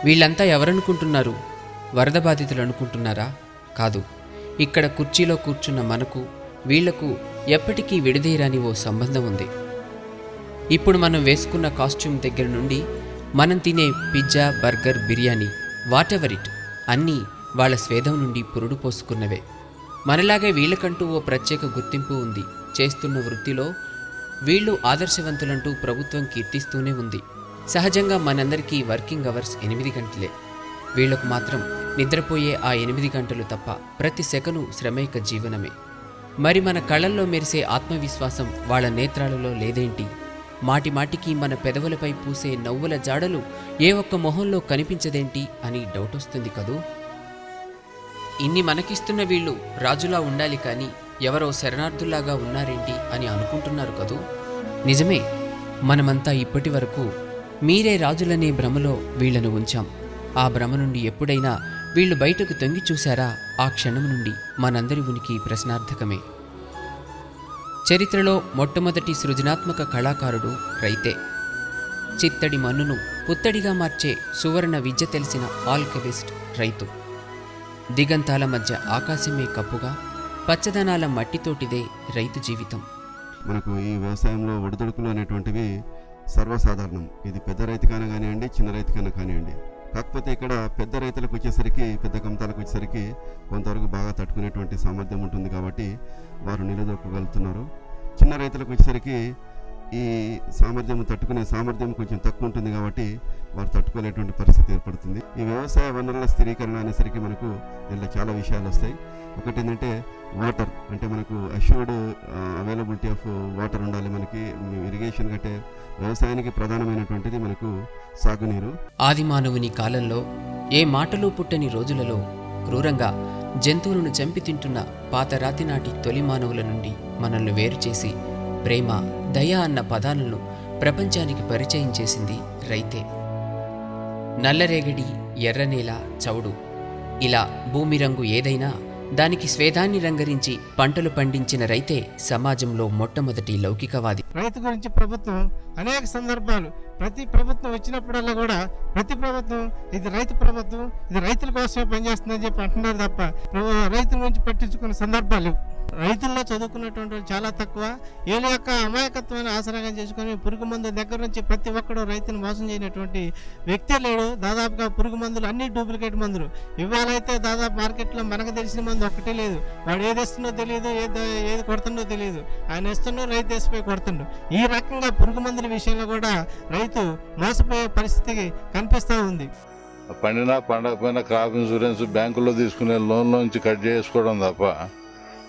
వీళ్ళంతా ఎవరనుకుంటున్నారు? వరద బాధితులు అనుకుంటున్నారా? కాదు. ఇక్కడ కుర్చీలో కూర్చున్న మనకు వీళ్లకు ఎప్పటికీ విడదీయరాని ఓ సంబంధం ఉంది. ఇప్పుడు మనం వేసుకున్న కాస్ట్యూమ్ దగ్గర నుండి మనం తినే pizza, burger, biryani, whatever it అన్నీ వాళ్ళ స్వేదం నుండి పురుడు పోసుకున్నవే. మనలాగే వీళ్ళకంటూ ఓ ప్రత్యేక గుర్తింపు ఉంది. చేస్తున్న వృత్తిలో వీళ్ళు ఆదర్శవంతులంటూ ప్రభుత్వం కీర్తిస్తూనే ఉంది. సహజంగా మనందరికీ వర్కింగ్ అవర్స్ 8 గంటలే. వీళ్లకు మాత్రం నిద్రపోయే ఆ 8 గంటలు తప్ప ప్రతి సెకను శ్రమైక జీవనమే. మరి మన కళ్ళల్లో మెరిసే ఆత్మవిశ్వాసం వాళ్ళ నేత్రాలలో లేదేంటి? మాటి మాటికి మన పెదవులపై పూసే నవ్వుల జాడలు ఏ ఒక్క మొహంలో కనిపించదేంటి అని డౌట్ వస్తుంది కదూ. ఇన్ని మనకిస్తున్న వీళ్ళు రాజులా ఉండాలి కానీ ఎవరో శరణార్థుల్లాగా ఉన్నారేంటి అని అనుకుంటున్నారు కదూ. నిజమే, మనమంతా ఇప్పటి వరకు మీరే రాజులనే భ్రమలో వీళ్లను ఉంచాం. ఆ భ్రమ నుండి ఎప్పుడైనా వీళ్లు బయటకు తొంగి చూశారా? ఆ క్షణం నుండి మనందరి ఉనికి ప్రశ్నార్థకమే. చరిత్రలో మొట్టమొదటి సృజనాత్మక కళాకారుడు రైతే. చిత్తడి మన్నును పుత్తడిగా మార్చే సువర్ణ విద్య తెలిసిన ఆల్కెమిస్ట్ రైతు. దిగంతాల మధ్య ఆకాశమే కప్పుగా, పచ్చదనాల మట్టితోటిదే రైతు జీవితం. మనకు ఈ వ్యవసాయంలో ఒడిదుడుకులు అనేటువంటివి సర్వసాధారణం. ఇది పెద్ద రైతుకైనా కానివ్వండి, చిన్న రైతుకైనా కానివ్వండి. కాకపోతే ఇక్కడ పెద్ద రైతులకు వచ్చేసరికి, పెద్ద కమతాలకు వచ్చేసరికి కొంతవరకు బాగా తట్టుకునేటువంటి సామర్థ్యం ఉంటుంది కాబట్టి వారు నిలదొక్కగలుగుతున్నారు. చిన్న రైతులకు వచ్చేసరికి ఈ తట్టుకునే సామర్థ్యం కొంచెం తక్కువ ఉంటుంది కాబట్టి వారు తట్టుకోలేటువంటి పరిస్థితి ఏర్పడుతుంది. ఈ వ్యవసాయ వనరుల స్థిరీకరణ అనేసరికి మనకు దీనిలో చాలా విషయాలు వస్తాయి. ఒకటి ఏంటంటే వాటర్, అంటే మనకు అష్యూర్డ్ అవైలబిలిటీ ఆఫ్ వాటర్ ఉండాలి. మనకి ఇరిగేషన్ కంటే వ్యవసాయానికి ప్రధానమైనటువంటిది మనకు సాగునీరు. ఆదిమానవుని కాలంలో ఏ మాటలు పుట్టని రోజులలో క్రూరంగా జంతువులను చంపి తింటున్న పాత రాతినాటి తొలి మానవుల నుండి మనల్ని వేరు చేసి ప్రేమ, దయ అన్న పదాలను ప్రపంచానికి పరిచయం చేసింది రైతే. నల్లరేగడి, ఎర్రనేల, చౌడు ఇలా భూమి రంగు ఏదైనా దానికి స్వేదాన్ని రంగరించి పంటలు పండించిన రైతే సమాజంలో మొట్టమొదటి లౌకికవాది. రైతు గురించి ప్రభుత్వం అనేక సందర్భాలు, ప్రతి ప్రభుత్వం వచ్చినప్పుడల్లా కూడా ప్రతి ప్రభుత్వం ఇది రైతు ప్రభుత్వం, ఇది రైతుల కోసమే పనిచేస్తుందని చెప్పి అంటున్నారు తప్ప రైతుల గురించి పట్టించుకున్న సందర్భాలు. రైతుల్లో చదువుకున్నటువంటి చాలా తక్కువ. వీళ్ళ యొక్క అమాయకత్వాన్ని ఆసరాగా చేసుకొని పురుగు మందు దగ్గర నుంచి ప్రతి ఒక్కడు రైతును మోసం చేయనటువంటి వ్యక్తే లేడు. దాదాపుగా పురుగు మందులు అన్ని డూప్లికేట్ మందులు. ఇవాళైతే దాదాపు మార్కెట్లో మనకు తెలిసిన మందు ఒక్కటే లేదు. వాడు ఏది ఇస్తుందో తెలియదు, ఏది కొడుతుందో తెలియదు. ఆయన ఇస్తుండో రైతు వేసిపోయి కొడుతుండు. ఈ రకంగా పురుగు మందుల విషయంలో కూడా రైతు మోసపోయే పరిస్థితి కనిపిస్తూ ఉంది. పండినా పండకపోయినా క్రాప్ ఇన్సూరెన్స్ బ్యాంకుల్లో తీసుకునే లోన్లోంచి కట్ చేసుకోవడం తప్ప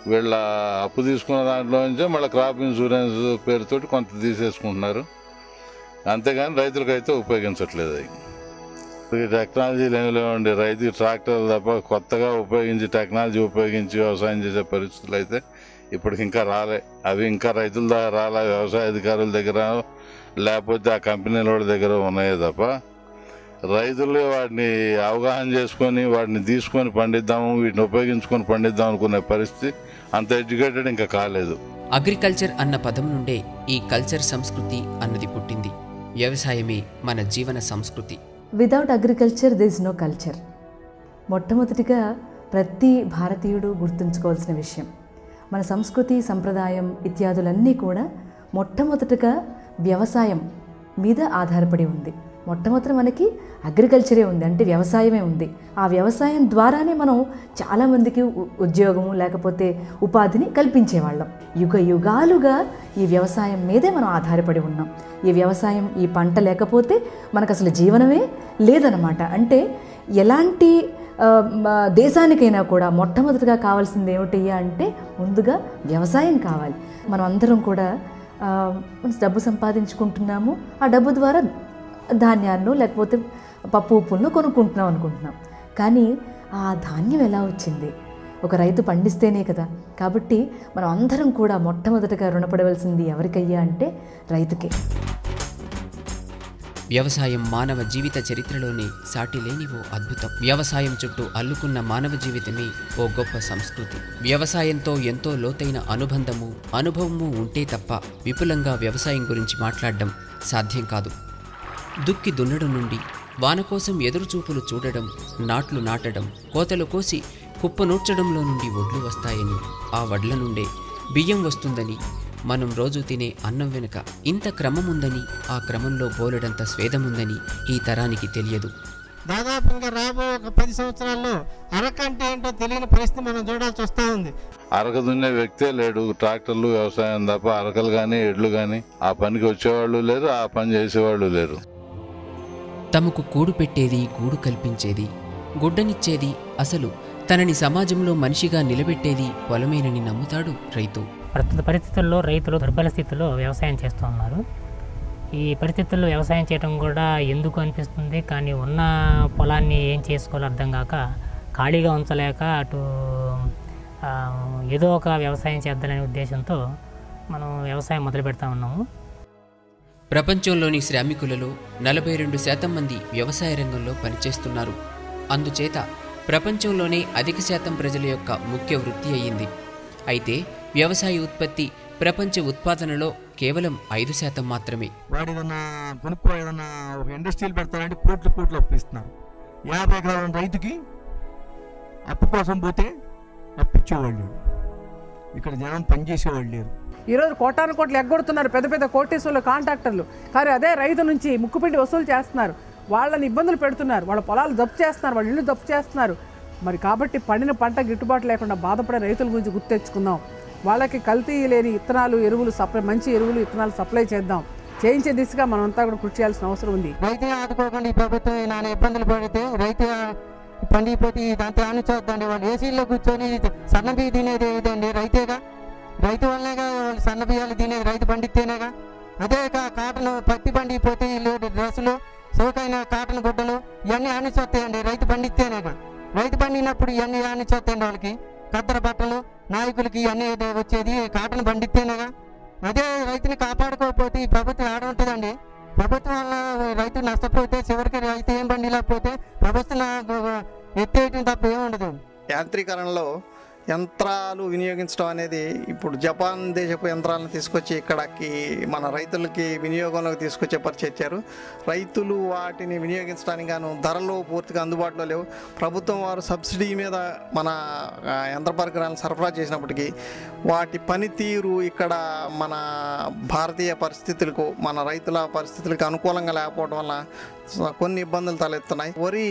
వీళ్ళ అప్పు తీసుకున్న దాంట్లో నుంచే మళ్ళీ క్రాప్ ఇన్సూరెన్స్ పేరుతోటి కొంత తీసేసుకుంటున్నారు. అంతేగాని రైతులకైతే ఉపయోగించట్లేదు. అది టెక్నాలజీలు ఏమి లేవండి. రైతు ట్రాక్టర్ తప్ప కొత్తగా టెక్నాలజీ ఉపయోగించి వ్యవసాయం చేసే పరిస్థితులు అయితే ఇప్పటికి ఇంకా రాలే. అవి ఇంకా రైతుల దగ్గర రాలే, వ్యవసాయ అధికారుల దగ్గర లేకపోతే ఆ కంపెనీల దగ్గర ఉన్నాయే తప్ప రైతులు వాటిని అవగాహన చేసుకొని వాటిని తీసుకొని పండిద్దాము, వీటిని ఉపయోగించుకొని పండిద్దాం అనుకునే పరిస్థితి అంత ఎడ్యుకేటెడ్ ఇంకా కాలేదు. అగ్రికల్చర్ అన్న పదం నుండే ఈ కల్చర్, సంస్కృతి అన్నది పుట్టింది. వ్యవసాయమే మన జీవన సంస్కృతి. Without agriculture there is no culture. మొట్టమొదటిగా ప్రతి భారతీయుడు గుర్తుంచుకోవాల్సిన విషయం, మన సంస్కృతి, సంప్రదాయం ఇత్యాదులన్నీ కూడా మొట్టమొదటిగా వ్యవసాయం మీద ఆధారపడి ఉంది. మొట్టమొదటి మనకి అగ్రికల్చరే ఉంది, అంటే వ్యవసాయమే ఉంది. ఆ వ్యవసాయం ద్వారానే మనం చాలామందికి ఉద్యోగము లేకపోతే ఉపాధిని కల్పించేవాళ్ళం. యుగ యుగాలుగా ఈ వ్యవసాయం మీదే మనం ఆధారపడి ఉన్నాం. ఈ వ్యవసాయం, ఈ పంట లేకపోతే మనకు అసలు జీవనమే లేదన్నమాట. అంటే ఎలాంటి దేశానికైనా కూడా మొట్టమొదటిగా కావాల్సింది ఏమిటయ్యా అంటే ముందుగా వ్యవసాయం కావాలి. మనం అందరం కూడా డబ్బు సంపాదించుకుంటున్నాము, ఆ డబ్బు ద్వారా ధాన్యాన్ని లేకపోతే పప్పు ఉప్పులను కొనుక్కుంటున్నాం అనుకుంటున్నాం. కానీ ఆ ధాన్యం ఎలా వచ్చింది? ఒక రైతు పండిస్తేనే కదా. కాబట్టి మనం అందరం కూడా మొట్టమొదటిగా రుణపడవలసింది ఎవరికయ్యా అంటే రైతుకే. వ్యవసాయం మానవ జీవిత చరిత్రలోనే సాటి లేని ఓ అద్భుతం. వ్యవసాయం చుట్టూ అల్లుకున్న మానవ జీవితమే ఓ గొప్ప సంస్కృతి. వ్యవసాయంతో ఎంతో లోతైన అనుభవము ఉంటే తప్ప విపులంగా వ్యవసాయం గురించి మాట్లాడడం సాధ్యం కాదు. దుక్కి దున్నడం నుండి వాన కోసం ఎదురుచూపులు చూడడం, నాట్లు నాటడం, కోతలు కోసి కుప్పనూర్చడంలో నుండి వడ్లు వస్తాయని, ఆ వడ్ల నుండే బియ్యం వస్తుందని, మనం రోజు తినే అన్నం వెనుక ఇంత క్రమం ఉందని, ఆ క్రమంలో బోలెడంత స్వేదముందని ఈ తరానికి తెలియదు. దాదాపు ఇంకా రాబోయే ఒక 10 సంవత్సరాల్లో అరక అంటే ఏంటో తెలియని పరిస్థితి మనం చూడాల్సి వస్తూ ఉంది. అరక దున్నే వ్యక్తే లేడు. ట్రాక్టర్లు, వ్యవసాయం తప్ప అరకలు కానీ ఎడ్లు కానీ ఆ పనికి వచ్చేవాళ్ళు లేరు, ఆ పని చేసేవాళ్ళు లేరు. తమకు కూడు పెట్టేది, గూడు కల్పించేది, గుడ్డనిచ్చేది, అసలు తనని సమాజంలో మనిషిగా నిలబెట్టేది పొలమేనని నమ్ముతాడు రైతు. ప్రస్తుత పరిస్థితుల్లో రైతులు దుర్బల స్థితిలో వ్యవసాయం చేస్తూ ఉన్నారు. ఈ పరిస్థితుల్లో వ్యవసాయం చేయడం కూడా ఎందుకు అనిపిస్తుంది, కానీ ఉన్న పొలాన్ని ఏం చేసుకోవాలో అర్థం కాక ఖాళీగా ఉంచలేక అటు ఏదో ఒక వ్యవసాయం చేద్దామనే ఉద్దేశంతో మనం వ్యవసాయం మొదలు పెడతా ఉన్నాము. ప్రపంచంలోని శ్రామికులలో 42% మంది వ్యవసాయ రంగంలో పనిచేస్తున్నారు. అందుచేత ప్రపంచంలోనే అధిక శాతం ప్రజల యొక్క ముఖ్య వృత్తి అయ్యింది. అయితే వ్యవసాయ ఉత్పత్తి ప్రపంచ ఉత్పాదనలో కేవలం 5% మాత్రమే. వాడు ఏదన్నా కొనుక్కో, ఏదన్నా ఒక ఇండస్ట్రీలు పెడతారంటే కోట్లు అప్పు ఇస్తున్నారు. 50 ఎకరాల రైతుకి అప్పు కోసం పోతే అప్పిచ్చేవాళ్ళు లేరు, ఇక్కడ జనం పనిచేసేవాళ్ళు లేరు. ఈరోజు కోటాను కోట్లు ఎగ్గొడుతున్నారు పెద్ద పెద్ద కోటీశ్వర్లు, కాంట్రాక్టర్లు. కానీ అదే రైతు నుంచి ముక్కుపిండి వసూలు చేస్తున్నారు, వాళ్ళని ఇబ్బందులు పెడుతున్నారు, వాళ్ళ పొలాలు జప్తు చేస్తున్నారు, వాళ్ళ ఇల్లు జప్తు చేస్తున్నారు. మరి కాబట్టి పండిన పంట గిట్టుబాటు లేకుండా బాధపడే రైతుల గురించి గుర్తు తెచ్చుకుందాం. వాళ్ళకి కల్తీ లేని విత్తనాలు, ఎరువులు మంచి ఎరువులు, విత్తనాలు సప్లై చేద్దాం. చేయించే దిశగా మనమంతా కూడా కృషి చేయాల్సిన అవసరం ఉంది. రైతు ఆదుకోకుండా ఈ ప్రభుత్వం నాన్న ఇబ్బందులు పడితే రైతు పండిపోతే దాంతో ఆనుచోద్దండి. వాళ్ళు ఏసీల్లో కూర్చొని సన్న బియ్యం తినేది ఏదండి? రైతేగా, రైతు వల్లనేగా వాళ్ళు సన్న బియ్యాలు తినేది, రైతు పండితేనేగా. అదే కాటన్ పత్తి పండిపోతే వీళ్ళు డ్రెస్సులు, సోకైన కాటన్ గుడ్డలు ఇవన్నీ ఆనిచొస్తాయండి రైతు పండితేనేగా. రైతు పండినప్పుడు ఇవన్నీ ఆనిచొస్తాయండి వాళ్ళకి. కద్దర బట్టలు నాయకులకి ఇవన్నీ వచ్చేది కాటన్ పండితేనేగా. అదే రైతుని కాపాడుకోకపోతే ఈ ప్రభుత్వం ఆడ ఉంటుందండి. ప్రభుత్వం వల్ల రైతు నష్టపోతే చివరికి రైతు ఏం పండిలేకపోతే ప్రభుత్వం ఎత్తేయటం తప్ప ఏముండదు. యాంత్రీకరణలో యంత్రాలు వినియోగించడం అనేది ఇప్పుడు జపాన్ దేశపు యంత్రాలను తీసుకొచ్చి ఇక్కడికి మన రైతులకి వినియోగంలోకి తీసుకొచ్చే పరిచేచ్చారు. రైతులు వాటిని వినియోగించడానికి గాను ధరలు పూర్తిగా అందుబాటులో లేవు. ప్రభుత్వం వారు సబ్సిడీ మీద మన యంత్ర పరికరాలను సరఫరా చేసినప్పటికీ వాటి పనితీరు ఇక్కడ మన భారతీయ పరిస్థితులకు, మన రైతుల పరిస్థితులకు అనుకూలంగా లేకపోవడం వల్ల కొన్ని ఇబ్బందులు తలెత్తున్నాయి. వరి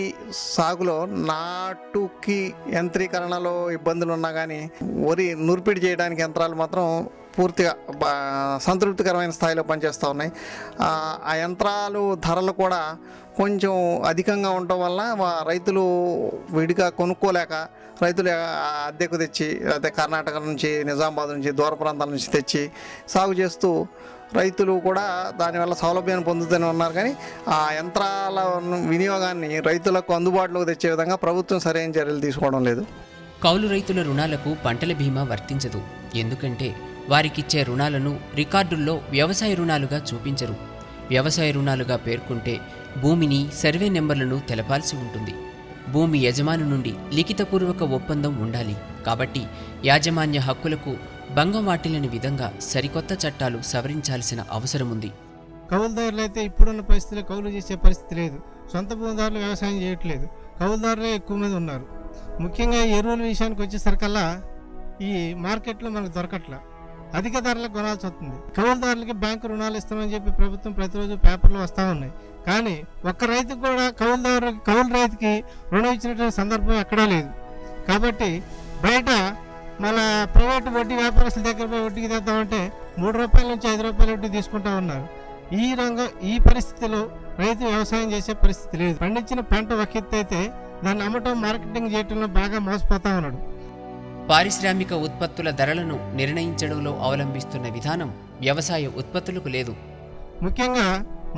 సాగులో నాటుకి యంత్రీకరణలో ఇబ్బందులు ఉన్నా కానీ వరి నూర్పిడి చేయడానికి యంత్రాలు మాత్రం పూర్తిగా సంతృప్తికరమైన స్థాయిలో పనిచేస్తూ ఉన్నాయి. ఆ యంత్రాలు ధరలు కూడా కొంచెం అధికంగా ఉండటం వల్ల రైతులు విడిగా కొనుక్కోలేక రైతులు అద్దెకు తెచ్చి, అదే కర్ణాటక నుంచి, నిజామాబాద్ నుంచి, దూర ప్రాంతాల నుంచి తెచ్చి సాగు చేస్తూ రైతులు కూడా దానివల్ల సౌలభ్యాన్ని పొందుతూనే ఉన్నారు. కానీ ఆ యంత్రాల వినియోగాన్ని రైతులకు అందుబాటులోకి తెచ్చే విధంగా ప్రభుత్వం సరైన చర్యలు తీసుకోవడం లేదు. కౌలు రైతుల రుణాలకు పంటల బీమా వర్తించదు. ఎందుకంటే వారికిచ్చే రుణాలను రికార్డుల్లో వ్యవసాయ రుణాలుగా చూపించరు. వ్యవసాయ రుణాలుగా పేర్కొంటే భూమిని, సర్వే నెంబర్లను తెలపాల్సి ఉంటుంది. భూమి యజమాని నుండి లిఖితపూర్వక ఒప్పందం ఉండాలి. కాబట్టి యాజమాన్య హక్కులకు భంగం వాటిల్లని విధంగా సరికొత్త చట్టాలు సవరించాల్సిన అవసరముంది. కౌలుదారులు అయితే ఇప్పుడున్న పరిస్థితుల్లో కౌలు చేసే పరిస్థితి లేదు. సొంత భూమిదారులు వ్యవసాయం చేయట్లేదు, కౌలుదారులే ఎక్కువ మంది ఉన్నారు. ముఖ్యంగా ఎరువుల విషయానికి వచ్చేసరికల్లా ఈ మార్కెట్లో మనకు దొరకట్లా, అధిక ధరలకు కొనాల్సి వస్తుంది. కౌలుదారులకి బ్యాంకు రుణాలు ఇస్తామని చెప్పి ప్రభుత్వం ప్రతిరోజు పేపర్లు వస్తూ ఉన్నాయి. కానీ ఒక్క రైతుకు కూడా కౌలు రైతుకి రుణం ఇచ్చినటువంటి సందర్భం ఎక్కడా లేదు. కాబట్టి బయట మన ప్రైవేటు వడ్డీ వ్యాపారస్తుల దగ్గర పోయి వడ్డీకి తెద్దామంటే 3 రూపాయల నుంచి 5 రూపాయల వడ్డీ తీసుకుంటా ఉన్నారు. ఈ పరిస్థితిలో రైతు వ్యవసాయం చేసే పరిస్థితి లేదు. పండించిన పంట ఒక ఎత్తు అయితే దాన్ని అమ్మటం, మార్కెటింగ్ చేయడంలో బాగా మోసపోతా ఉన్నాడు. పారిశ్రామిక ఉత్పత్తుల ధరలను నిర్ణయించడంలో అవలంబిస్తున్న విధానం వ్యవసాయ ఉత్పత్తులకు లేదు. ముఖ్యంగా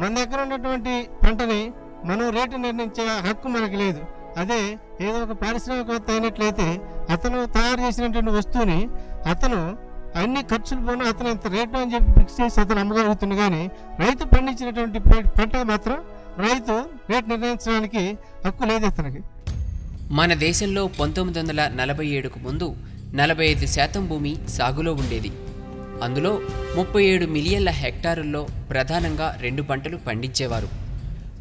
మన దగ్గర ఉన్నటువంటి పంటని మనం రేటు నిర్ణయించే హక్కు మనకు లేదు. అదే ఏదో ఒక పారిశ్రామికవేత్త అయినట్లయితే అతను తయారు చేసినటువంటి వస్తువుని అతను అన్ని ఖర్చులు పోను అతను ఇంత రేటు అని చెప్పి ఫిక్స్ చేసి అతను అమ్మగలుగుతుంది. కానీ రైతు పండించినటువంటి పంట మాత్రం రైతు రేటు నిర్ణయించడానికి హక్కు లేదు అతనికి. మన దేశంలో 1947కు ముందు 45% భూమి సాగులో ఉండేది. అందులో 37 మిలియన్ల హెక్టారుల్లో ప్రధానంగా 2 పంటలు పండించేవారు.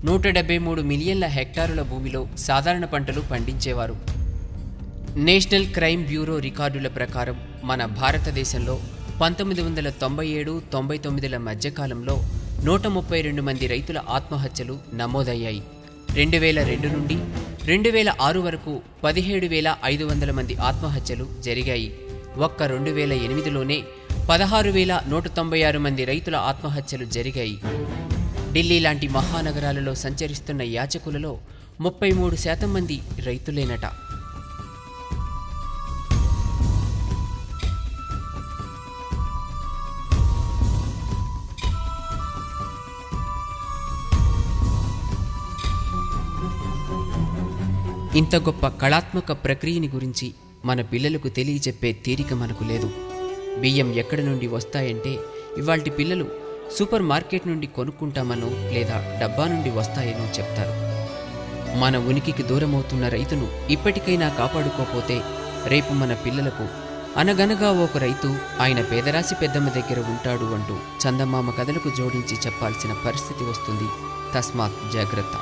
173 మిలియన్ల హెక్టారుల భూమిలో సాధారణ పంటలు పండించేవారు. నేషనల్ క్రైమ్ బ్యూరో రికార్డుల ప్రకారం మన భారతదేశంలో 1997-99ల మధ్యకాలంలో 132 మంది రైతుల ఆత్మహత్యలు నమోదయ్యాయి. 2002 నుండి 2006 వరకు 17,500 మంది ఆత్మహత్యలు జరిగాయి. ఒక్క 2008లోనే 16,196 మంది రైతుల ఆత్మహత్యలు జరిగాయి. ఢిల్లీ లాంటి మహానగరాలలో సంచరిస్తున్న యాచకులలో 33% మంది రైతులేనట. ఇంత గొప్ప కళాత్మక ప్రక్రియని గురించి మన పిల్లలకు తెలియచెప్పే తీరిక మనకు లేదు. బియ్యం ఎక్కడి నుండి వస్తాయంటే ఇవాల్టి పిల్లలు సూపర్ మార్కెట్ నుండి కొనుక్కుంటామనో లేదా డబ్బా నుండి వస్తాయనో చెప్తారు. మన ఉనికికి దూరమవుతున్న రైతును ఇప్పటికైనా కాపాడుకోపోతే రేపు మన పిల్లలకు అనగనగా ఒక రైతు ఆయన పేదరాశి పెద్దమ్మ దగ్గర ఉంటాడు అంటూ చందమామ కథలకు జోడించి చెప్పాల్సిన పరిస్థితి వస్తుంది. తస్మాత్ జాగ్రత్త.